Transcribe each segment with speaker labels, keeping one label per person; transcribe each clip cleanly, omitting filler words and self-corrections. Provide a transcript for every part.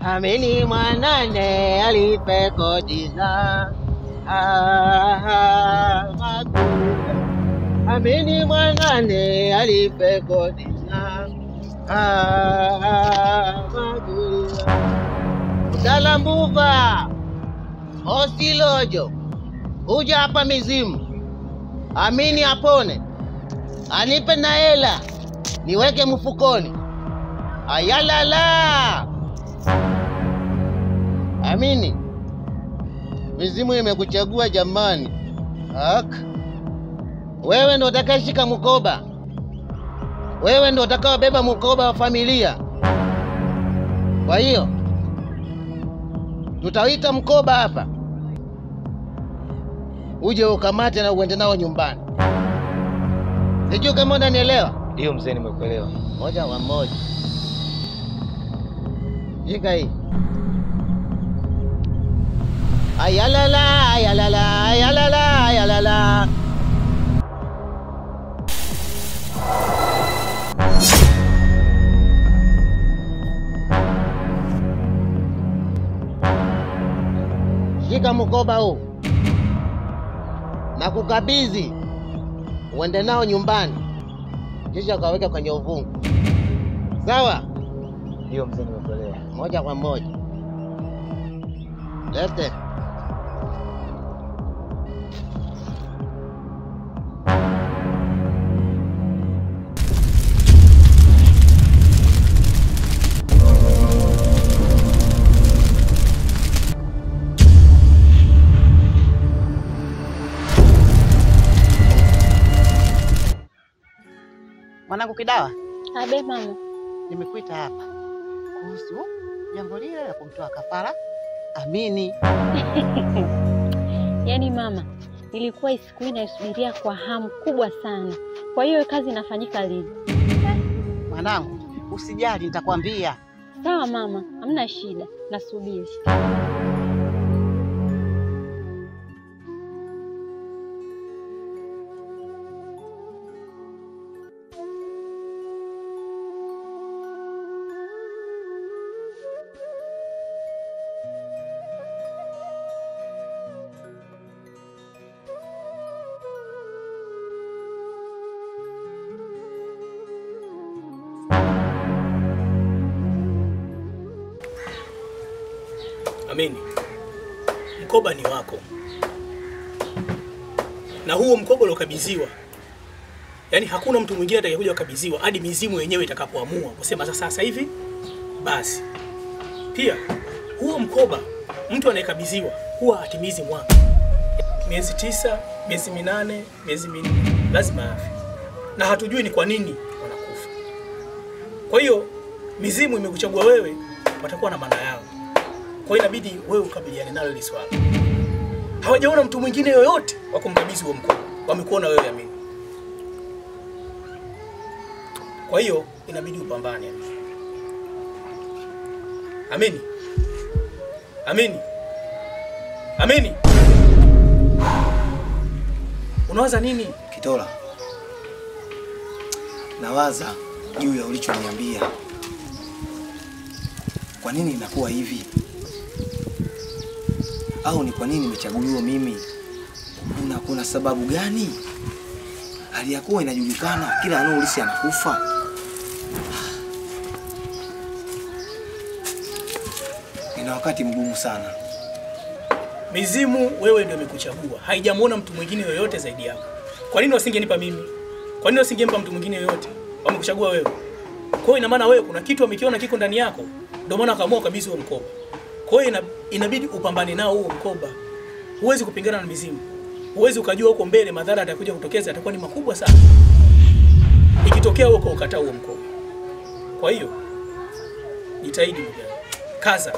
Speaker 1: Amini mwanane alipe kodina. Magula. Amini mwanane alipe kodina. Magula. Udalambuva. Osilojo. Uja hapa mizimu. Amini apone. Anipe na hela. Niweke mfukoni. Ayalala. Amini. Mizimu imekuchagua jamani. Wewe ndo utakayeshika mkoba. Wewe ndo utakayebeba mkoba wa familia. Kwa hiyo tutaita mkoba hapa. Uje ukamate na uende nao nyumbani. Sijui kama unanielewa?
Speaker 2: Ndio mzee, nimekuelewa.
Speaker 1: Moja kwa moja. Shika hii. Ayalala, ayalala, ayalala, ayalala. Shika mkoba huu. Na kukabidhi uende nao nyumbani. Kisha ukaweka kwenye uvungu. Sawa?
Speaker 2: Ndio mzee, nimekuelewa.
Speaker 1: Moja kwa moja. Lete. Mwanangu Kidawa.
Speaker 3: Abe mama.
Speaker 1: Nimekuita hapa kuhusu jambo lile la kumtoa kafara Amini.
Speaker 3: Yaani mama, nilikuwa siku hii naisubiria kwa hamu kubwa sana. Kwa hiyo kazi inafanyika lini?
Speaker 1: Mwanangu, usijali nitakwambia.
Speaker 3: Sawa mama, hamna shida. Nasubiri.
Speaker 4: Amini, mkoba ni wako. Na huo mkoba uliokabidhiwa, yani hakuna mtu mwingine atakayekuja kukabidhiwa hadi mizimu yenyewe itakapoamua kusema sasa hivi basi. Pia huo mkoba mtu anayekabidhiwa huwa atimizi mwaka. Miezi 9, miezi 8, miezi 4 lazima afe. Na hatujui ni kwa nini wanakufa. Kwa hiyo mizimu imekuchagua wewe, watakuwa na maana yao. Kwa hiyo inabidi wewe ukabiliane nalo hili swala. Hawajaona mtu mwingine yoyote wa kumkabidhi huo mkoba. Wamekuona wewe Amini. Kwa hiyo inabidi upambane Amini. Amini. Amini. Amini. Unawaza nini?
Speaker 2: Kitola, nawaza juu ya ulichoniambia. Kwa nini inakuwa hivi? Au ni kwa nini nimechaguliwa mimi? Kuna sababu gani? Aliyakuwa inajulikana kila anaoulisi anakufa. Ina wakati mgumu sana.
Speaker 4: Mizimu wewe ndio imekuchagua. Haijamuona mtu mwingine yoyote zaidi yako. Kwa nini wasingenipa mimi? Kwa nini wasingempa mtu mwingine yoyote? Wamekuchagua wewe. Kwa hiyo ina maana wewe kuna kitu wamekiona kiko ndani yako. Ndio maana akaamua kabisa huo mkoba. Kwa hiyo inabidi upambane nao huo mkoba. Huwezi kupingana na mizimu. Huwezi ukajua huko mbele madhara atakuja kutokeza atakuwa ni makubwa sana. Ikitokea huko ukataa huo mkoba. Kwa hiyo jitahidi mjane. Kaza.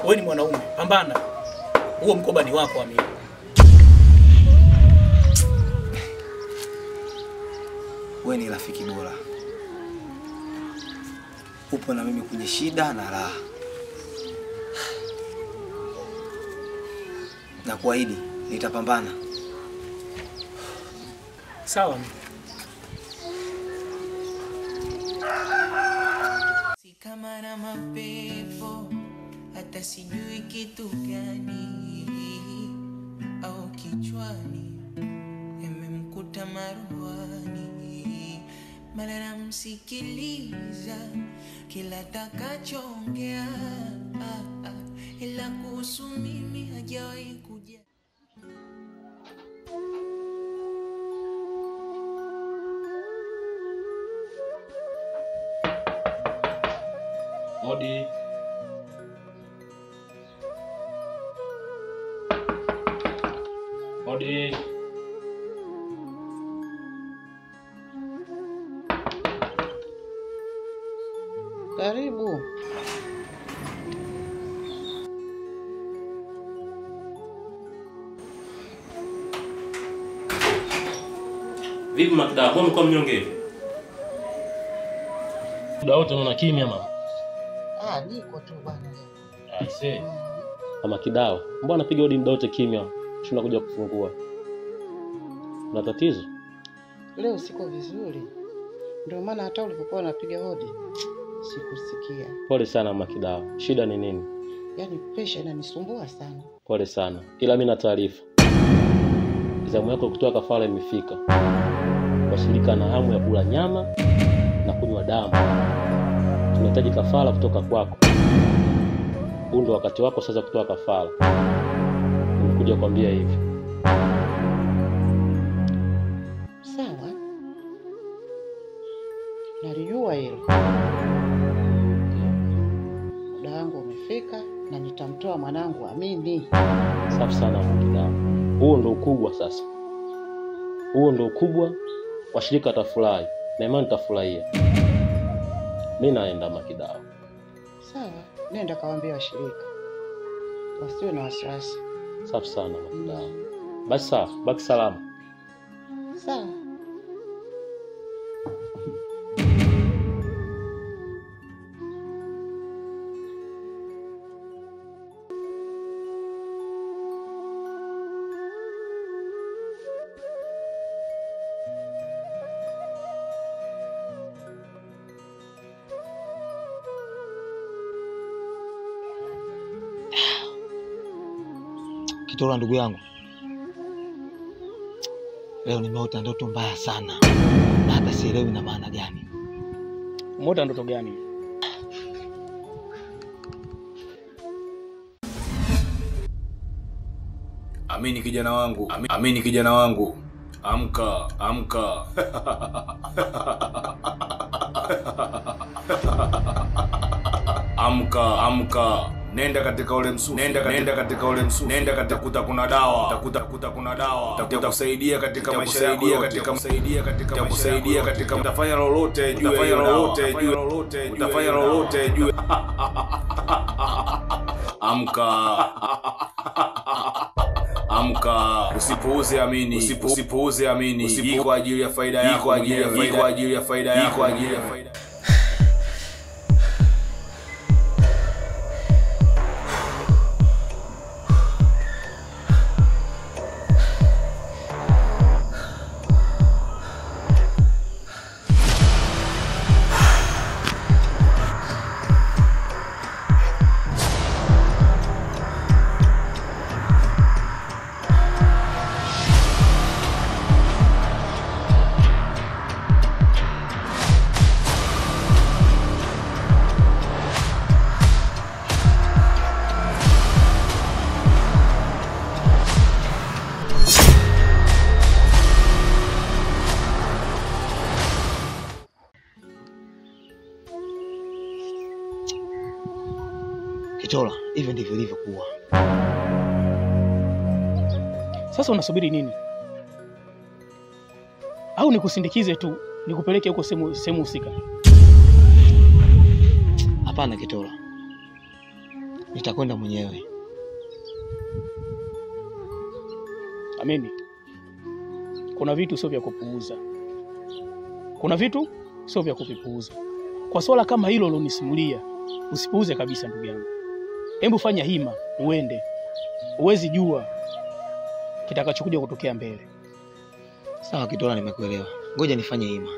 Speaker 4: Wewe ni mwanaume, pambana. Huo mkoba ni wako Amini.
Speaker 2: Wewe ni rafiki bora. Upo na mimi kwenye shida na raha. Na kuahidi nitapambana.
Speaker 4: Sawa Amini.
Speaker 5: Si kama na mapepo hata sijui kitu gani au kichwani yamemkuta maruani, mara namsikiliza kila takachoongea, ila kuhusu mimi hajawahi kuja.
Speaker 6: Odi. Odi.
Speaker 1: Karibu.
Speaker 6: Vipi Makida, mbona mko mnyonge hivi? Muda wote unaona kimya mama.
Speaker 1: Niko tu bwana.
Speaker 6: Aisee. Mama Kidao, mbona napiga hodi muda wote kimya? Shuna kuja kufungua. Una tatizo?
Speaker 1: Leo siko vizuri. Ndio maana hata ulipokuwa unapiga hodi sikusikia.
Speaker 6: Pole sana Mama Kidao. Shida ni nini?
Speaker 1: Yaani pressure inanisumbua sana.
Speaker 6: Pole sana. Ila mimi na taarifa. Zamu yako kutoa kafara imefika. Washirika na hamu ya kula nyama na kunywa damu. Tunahitaji kafara kutoka kwako. Huu ndio wakati wako sasa kutoa kafara. Nimekuja kukwambia hivi.
Speaker 1: Sawa. Nalijua hilo. Muda wangu umefika na nitamtoa mwanangu Amini.
Speaker 6: Safi sana Makidao. Huo ndio ukubwa sasa. Huo ndio ukubwa. Washirika watafurahi na imani tafurahia. Mimi naenda Makidao.
Speaker 1: Sawa, nenda kawaambia washirika. Wasiwe na wasiwasi.
Speaker 6: Safi sana Makidao. Basi sawa, baki salama.
Speaker 1: Sawa.
Speaker 2: Kitola ndugu yangu, leo nimeota ndoto mbaya sana na hata sielewi na maana gani.
Speaker 4: Umeota ndoto gani?
Speaker 7: Amini kijana wangu, amini kijana wangu. Amka, amka. Amka, amka. Nenda katika ule msufu. Nenda katika ule msufu. Nenda katika kuna dawa. Takuta kuna dawa. Itakusaidia katika maisha yako. Itakusaidia katika utafanya lolote juu. Utafanya lolote juu. Amka. Amka, usipuuze amini. Usipuuze amini. Hii kwa ajili ya faida yako. Kwa ajili ya faida yako.
Speaker 2: Kitola, hivyo ndivyo ilivyokuwa.
Speaker 4: Sasa unasubiri nini? Au nikusindikize tu, nikupeleke huko sehemu husika?
Speaker 2: Hapana Kitola. Nitakwenda mwenyewe.
Speaker 4: Amini. Kuna vitu sio vya kupuuza. Kuna vitu sio vya kuvipuuza. Kwa swala kama hilo ulonisimulia, usipuuze kabisa ndugu yangu. Hebu fanya hima, uende. Uwezi jua kitakachokuja kutokea mbele.
Speaker 2: Sawa Kitola, nimekuelewa. Ngoja nifanye hima.